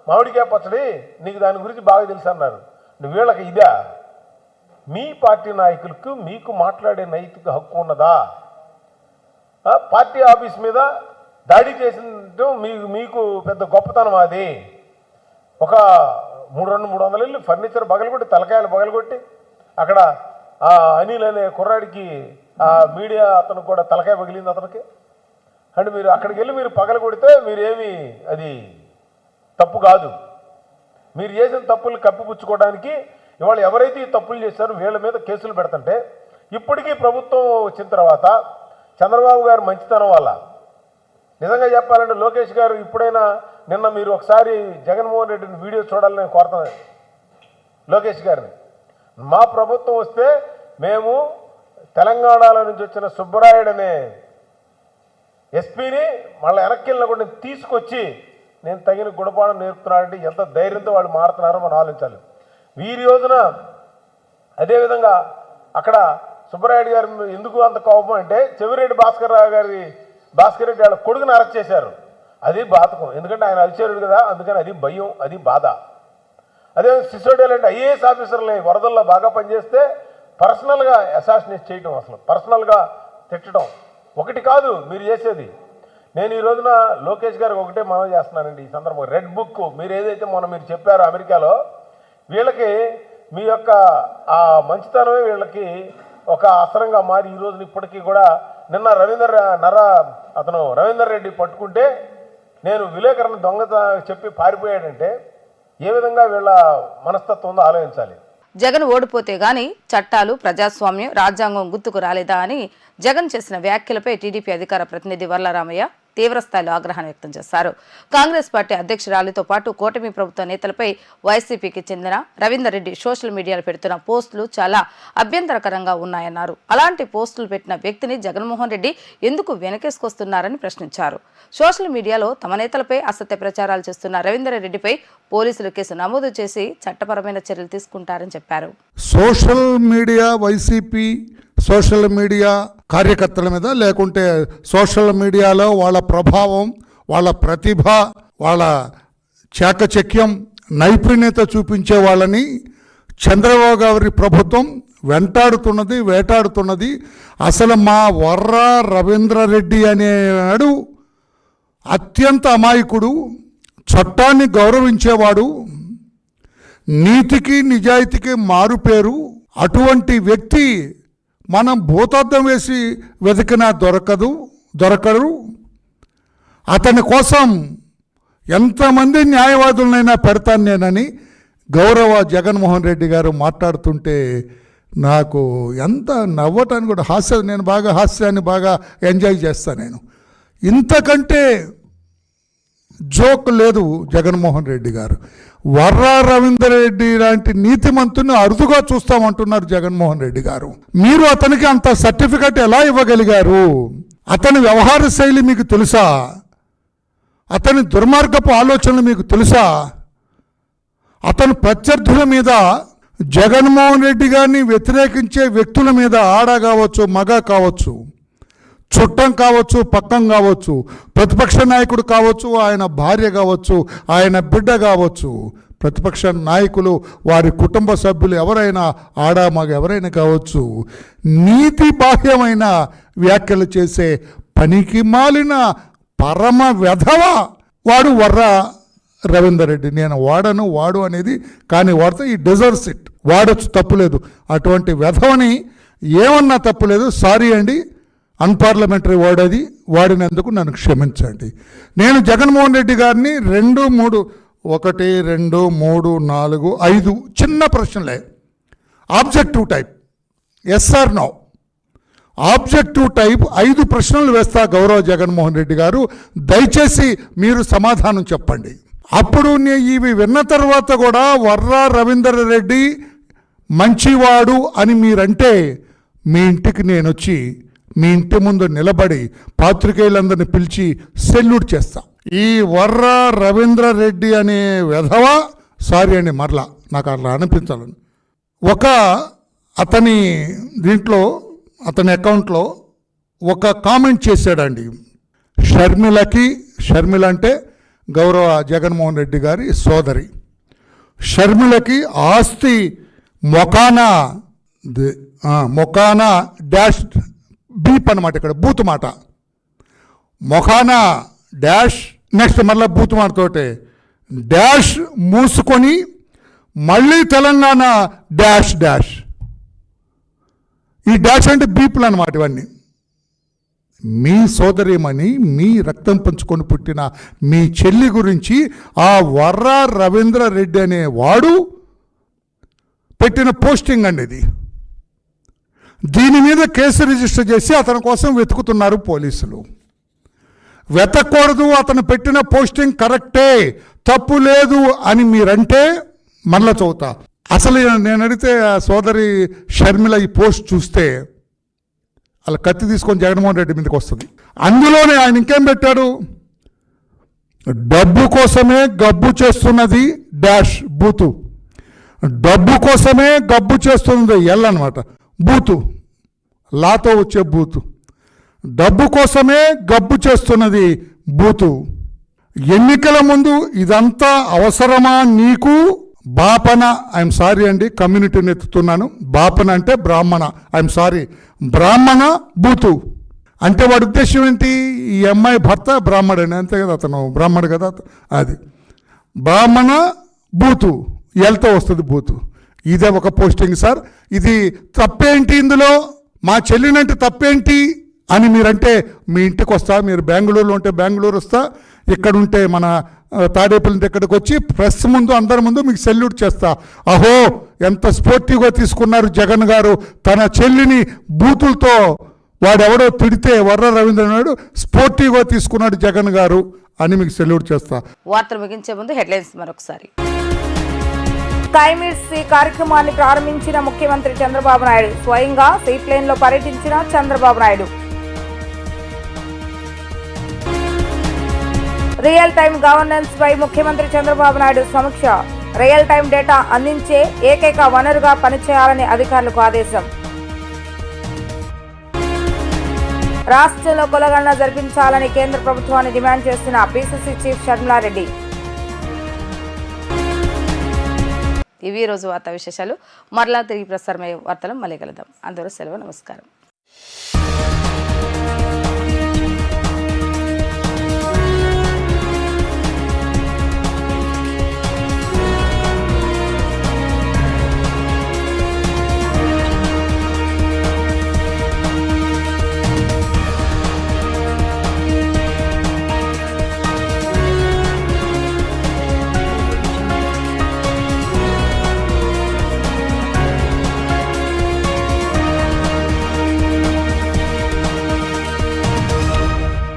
మామిడికాయ పచ్చడి, నీకు దాని గురించి బాగా తెలుసు అన్నారు. నువ్వు వీళ్ళకి ఇదా? మీ పార్టీ నాయకులకు మీకు మాట్లాడే నైతిక హక్కు ఉన్నదా? పార్టీ ఆఫీస్ మీద దాడి చేసిన మీకు పెద్ద గొప్పతనం అది. ఒక 300 ఇల్లు ఫర్నిచర్ పగలగొట్టి తలకాయలు పగలగొట్టి అక్కడ అనిల్ అనే కుర్రాడికి మీడియా అతను కూడా తలకాయ పగిలింది అతనికి. అంటే మీరు అక్కడికి వెళ్ళి మీరు పగలగొడితే మీరేమి అది తప్పు కాదు. మీరు చేసిన తప్పులు కప్పిపుచ్చుకోవడానికి ఇవాళ ఎవరైతే ఈ తప్పులు చేశారో వీళ్ళ మీద కేసులు పెడుతుంటే ఇప్పటికీ ప్రభుత్వం వచ్చిన తర్వాత చంద్రబాబు గారు మంచితనం వల్ల నిజంగా చెప్పాలంటే లోకేష్ గారు ఇప్పుడైనా నిన్న మీరు ఒకసారి జగన్మోహన్ రెడ్డిని వీడియో చూడాలని నేను కోరుతున్నాను. లోకేష్ గారిని మా ప్రభుత్వం వస్తే మేము తెలంగాణలో నుంచి వచ్చిన సుబ్బరాయుడు అనే ఎస్పీని మళ్ళీ వెనక్కి వెళ్ళకుండా తీసుకొచ్చి నేను తగిన గుణపాఠం నేర్పుతున్నానంటే ఎంత ధైర్యంతో వాళ్ళు మారుతున్నారో మనం ఆలోచించాలి. వీరి రోజున అదేవిధంగా అక్కడ సుబ్బరాయుడు గారు ఎందుకు అంత కోపం అంటే చెవిరెడ్డి భాస్కర్ రెడ్డి వాళ్ళ కొడుకుని అరెస్ట్ చేశారు. అది బాధకం, ఎందుకంటే ఆయన అధికారుడు కదా, అందుకని అది భయం, అది బాధ. అదే సిసోడియల్ అంటే ఐఏఎస్ ఆఫీసర్లని వరదల్లో బాగా పనిచేస్తే పర్సనల్గా అసాసినేట్ చేయటం, అసలు పర్సనల్గా తిట్టడం ఒకటి కాదు మీరు చేసేది. నేను ఈ రోజున లోకేష్ గారికి ఒకటే మనవి చేస్తున్నానండి ఈ సందర్భంగా. రెడ్ బుక్ మీరు ఏదైతే మీరు చెప్పారో అమెరికాలో వీళ్ళకి మీ యొక్క ఆ మంచితనమే వీళ్ళకి ఒక అస్త్రంగా మారి ఈ రోజున ఇప్పటికీ కూడా నిన్న రవీందర్ రెడ్డి పట్టుకుంటే నేను విలేకరణ దొంగత చెప్పి పారిపోయాడంటే ఏ విధంగా వీళ్ళ మనస్తత్వం ఉందో ఆలోచించాలి. జగన్ ఓడిపోతే గాని చట్టాలు, ప్రజాస్వామ్యం, రాజ్యాంగం గుర్తుకు రాలేదా అని జగన్ చేసిన వ్యాఖ్యలపై టీడీపీ అధికార ప్రతినిధి వర్లరామయ్య తీవ్రస్థాయిలో ఆగ్రహాన్ని వ్యక్తం చేశారు. కాంగ్రెస్ పార్టీ అధ్యక్షురాలితో పాటు కూటమి ప్రభుత్వ నేతలపై వైసీపీకి చెందిన రవీందర్ రెడ్డి సోషల్ మీడియాలో పెడుతున్న పోస్టులు చాలా అభ్యంతరకరంగా ఉన్నాయన్నారు. అలాంటి పోస్టులు పెట్టిన వ్యక్తిని జగన్మోహన్ రెడ్డి ఎందుకు వెనకేసుకొస్తున్నారని ప్రశ్నించారు. సోషల్ మీడియాలో తమ నేతలపై అసత్య ప్రచారాలు చేస్తున్న రవీందర్ రెడ్డిపై పోలీసులు కేసు నమోదు చేసి చట్టపరమైన చర్యలు తీసుకుంటారని చెప్పారు. Social media YCP social media కార్యకర్తల మీద, లేకుంటే సోషల్ మీడియాలో వాళ్ళ ప్రభావం, వాళ్ళ ప్రతిభ, వాళ్ళ చాకచక్యం, నైపుణ్యత చూపించే వాళ్ళని చంద్రబాబు గారి ప్రభుత్వం వేటాడుతున్నది. అసలు మా వర్రా రవీంద్రారెడ్డి అనేవాడు అత్యంత అమాయకుడు, చట్టాన్ని గౌరవించేవాడు, నీతికి నిజాయితీకి మారుపేరు. అటువంటి వ్యక్తి మనం భూతద్దం వేసి వెతికినా దొరకరు. అతని కోసం ఎంతమంది న్యాయవాదులనైనా పెడతాను నేనని గౌరవ జగన్మోహన్ రెడ్డి గారు మాట్లాడుతుంటే నాకు ఎంత నవ్వటానికి కూడా నేను హాస్యాన్ని బాగా ఎంజాయ్ చేస్తాను. నేను ఇంతకంటే జోక్ లేదు. జగన్మోహన్ రెడ్డి గారు వర్రా రవీందర్ రెడ్డి లాంటి నీతిమంతుని అరుదుగా చూస్తామంటున్నారు జగన్మోహన్ రెడ్డి గారు. మీరు అతనికి అంత సర్టిఫికెట్ ఎలా ఇవ్వగలిగారు? అతని వ్యవహార శైలి మీకు తెలుసా? అతని దుర్మార్గపు ఆలోచనలు మీకు తెలుసా? అతను ప్రత్యర్థుల మీద, జగన్మోహన్ రెడ్డి గారిని వ్యతిరేకించే వ్యక్తుల మీద, ఆడ కావచ్చు, మగ కావచ్చు, చుట్టం కావచ్చు, పక్కం కావచ్చు, ప్రతిపక్ష నాయకుడు కావచ్చు, ఆయన భార్య కావచ్చు, ఆయన బిడ్డ కావచ్చు, ప్రతిపక్ష నాయకులు, వారి కుటుంబ సభ్యులు ఎవరైనా, ఆడ మగ ఎవరైనా కావచ్చు, నీతి బాహ్యమైన వ్యాఖ్యలు చేసే పనికి మాలిన పరమ వెధవ వాడు వర్రా రవీందర్ రెడ్డి. నేను వాడు అనేది కానీ వాడితే ఈ డిజర్వ్స్ ఇట్. వాడొచ్చు, తప్పులేదు. అటువంటి వెధవని ఏమన్నా తప్పులేదు. సారీ అండి, అన్పార్లమెంటరీ వర్డ్ అది, వాడినందుకు నన్ను క్షమించండి. నేను జగన్మోహన్ రెడ్డి గారిని 1, 2, 3, 4, 5 చిన్న ప్రశ్నలే, objective type, yes or no, objective type 5 ప్రశ్నలు వేస్తా గౌరవ జగన్మోహన్ రెడ్డి గారు. దయచేసి మీరు సమాధానం చెప్పండి. అప్పుడు ఇవి విన్న తర్వాత కూడా వర్రా రవీందర్ రెడ్డి మంచివాడు అని మీరంటే మీ ఇంటికి నేను వచ్చి మీ ఇంటి ముందు నిలబడి పాత్రికేయులందరినీ పిలిచి సెల్యూట్ చేస్తా. ఈ వర్రా రవీంద్ర రెడ్డి అనే వెధవ, సారీ అండి మరలా నాకు అట్లా అనిపించాలని, అతని దీంట్లో, అతని అకౌంట్లో ఒక కామెంట్ చేశాడండి. షర్మిల అంటే గౌరవ జగన్మోహన్ రెడ్డి గారి సోదరి, షర్మిలకి ఆస్తి మొకానా డాష్ బీప్ అనమాట, ఇక్కడ బూత్ మాట, మొఖానా డాష్, నెక్స్ట్ మళ్ళీ బూత్ మాటతోటే డాష్ మూసుకొని మళ్ళీ తెలంగాణ డాష్. ఈ డాష్ అంటే బీపులు అనమాట. ఇవన్నీ మీ సోదరిమని, మీ రక్తం పంచుకొని పుట్టిన మీ చెల్లి గురించి ఆ వర్రా రవీంద్ర రెడ్డి అనే వాడు పెట్టిన పోస్టింగ్ అండి ఇది. దీని మీద కేసు రిజిస్టర్ చేసి అతని కోసం వెతుకుతున్నారు పోలీసులు. వెతకూడదు, అతను పెట్టిన పోస్టింగ్ కరెక్టే, తప్పు లేదు అని మీరంటే మళ్ళా చదువుతా. అసలు నేను అడిగితే ఆ సోదరి షర్మిల ఈ పోస్ట్ చూస్తే అలా కత్తి తీసుకొని జగన్మోహన్ రెడ్డి మీదకి వస్తుంది. అందులోనే ఆయన ఇంకేం పెట్టాడు, డబ్బు కోసమే గబ్బు చేస్తున్నది డాష్ బూతు, డబ్బు కోసమే గబ్బు చేస్తున్నది ఎల్ అనమాట, బూతు లాతో వచ్చే బూతు, డబ్బు కోసమే గబ్బు చేస్తున్నది బూతు. ఎన్నికల ముందు ఇదంతా అవసరమా నీకు? బాపన, ఐఎమ్ సారీ అండి, కమ్యూనిటీని ఎత్తుతున్నాను, బాపన అంటే బ్రాహ్మణ, ఐఎమ్ సారీ, బ్రాహ్మణ బూతు అంటే వాడి ఉద్దేశం ఏంటి? ఈ అమ్మాయి భర్త బ్రాహ్మణుడు అంతే కదా, అతను బ్రాహ్మణుడు కదా, అది బ్రాహ్మణ బూతు, ఎల్తో వస్తుంది బూతు. ఇదే ఒక పోస్టింగ్ సార్. ఇది తప్పేంటి ఇందులో? మా చెల్లినంటే తప్పేంటి అని మీరంటే మీ ఇంటికి వస్తా, మీరు బెంగళూరులో ఉంటే బెంగళూరు వస్తా, ఇక్కడ ఉంటే మన తాడేపల్లి ఇక్కడికి వచ్చి ప్రెస్ ముందు అందరి ముందు మీకు సెల్యూట్ చేస్తా. అహో ఎంత స్పోర్టివ్గా తీసుకున్నారు జగన్ గారు తన చెల్లిని బూతులతో. వాడెవడో తిడితే వర్ర రవీంద్రనాయుడు స్పోర్టివ్గా తీసుకున్నాడు జగన్ గారు అని మీకు సెల్యూట్ చేస్తా. వార్తలు ముగించే ముందు హెడ్లైన్స్ మరొకసారి. స్కైమీట్స్ ఈ కార్యక్రమాన్ని ప్రారంభించిన ముఖ్యమంత్రి చంద్రబాబు నాయుడు. స్వయంగా సీప్లేన్ లో పర్యటించిన Chandrababu Naidu. Real time governance పై ముఖ్యమంత్రి చంద్రబాబు నాయుడు సమీక్ష. రియల్ టైమ్ డేటా అందించే ఏకైక వనరుగా పనిచేయాలని అధికారులకు ఆదేశం. రాష్ట్రంలో కులగణన జరిపించాలని కేంద్ర ప్రభుత్వాన్ని డిమాండ్ చేస్తున్న పిసిసి చీఫ్ షర్మిలారెడ్డి. ఇవి రోజు వార్తా విశేషాలు. మరలా తిరిగి ప్రసారమయ్యే వార్తలు మళ్ళీ కలుద్దాం. అందరూ సెలవు. నమస్కారం.